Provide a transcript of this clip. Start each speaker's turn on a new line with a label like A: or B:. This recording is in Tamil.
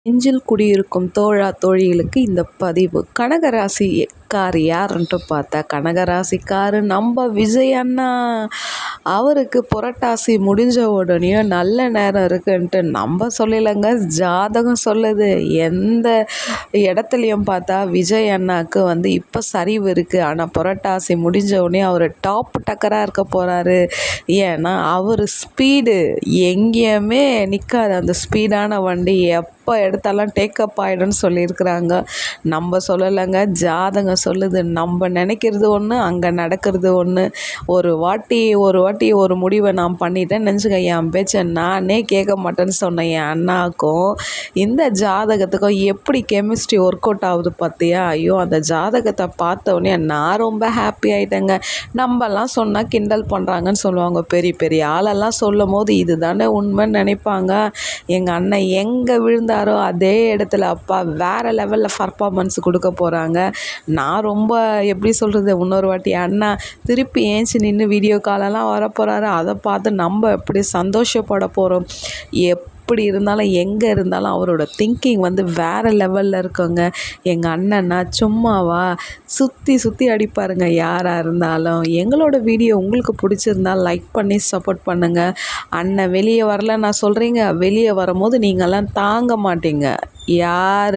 A: நெஞ்சில் குடியிருக்கும் தோழா தோழிகளுக்கு இந்த பதிவு. கடகராசிக்கார் யாருன்ட்டு பார்த்தா கடகராசிக்காரு நம்ம விஜய் அண்ணா. அவருக்கு புரட்டாசி முடிஞ்ச உடனேயும் நல்ல நேரம் இருக்குன்ட்டு நம்ம சொல்லலைங்க, ஜாதகம் சொல்லுது. எந்த இடத்துலையும் பார்த்தா விஜய் அண்ணாவுக்கு இப்போ சரிவு இருக்குது. ஆனால் புரட்டாசி முடிஞ்ச உடனே அவர் டாப் டக்கராக இருக்க போகிறாரு. ஏன்னா அவர் ஸ்பீடு எங்கேயுமே நிற்காது. அந்த ஸ்பீடான வண்டி எப்போ எடுத்தாலும் டேக்கப் ஆகிடும்னு சொல்லியிருக்கிறாங்க. நம்ம சொல்லலைங்க, ஜாதகம் சொல்லுது. நம்ம நினைக்கிறது ஒன்று, அங்கே நடக்கிறது ஒன்று. ஒரு வாட்டி ஒரு முடிவை நான் பண்ணிட்டேன்னு நினச்சிக்க, என் பேச்சை நானே கேட்க மாட்டேன்னு சொன்னேன் என் அண்ணாவுக்கும் இந்த ஜாதகத்துக்கும் எப்படி கெமிஸ்ட்ரி ஒர்க் அவுட் ஆகுது பார்த்தியா? ஐயோ, அந்த ஜாதகத்தை பார்த்தோன்னே நான் ரொம்ப ஹாப்பி ஆகிட்டேங்க. நம்மலாம் சொன்னால் கிண்டல் பண்ணுறாங்கன்னு சொல்லுவாங்க. பெரிய பெரிய ஆளெல்லாம் சொல்லும் போது இது தானே உண்மைன்னு நினைப்பாங்க. எங்கள் அண்ணன் எங்கே விழுந்தாரோ அதே இடத்துல அப்பா வேறு லெவலில் பர்ஃபார்மன்ஸ் கொடுக்க போகிறாங்க. நான் ரொம்ப எப்படி சொல்கிறது, இன்னொரு வாட்டி அண்ணா திருப்பி ஏஞ்சி நின்று வீடியோ காலெல்லாம் வரப்போகிறாரு. அதை பார்த்து நம்ம எப்படி சந்தோஷப்பட போகிறோம். எப்படி இருந்தாலும் எங்கே இருந்தாலும் அவரோட திங்கிங் வேறு லெவலில் இருக்குங்க. எங்கள் அண்ணன்னா சும்மாவா சுற்றி அடிப்பாருங்க யாராக இருந்தாலும். எங்களோட வீடியோ உங்களுக்கு பிடிச்சிருந்தால் லைக் பண்ணி சப்போர்ட் பண்ணுங்கள். அண்ணன் வெளியே வரல நான் சொல்கிறீங்க, வெளியே வரும்போது நீங்கள்லாம் தாங்க மாட்டீங்க. யார்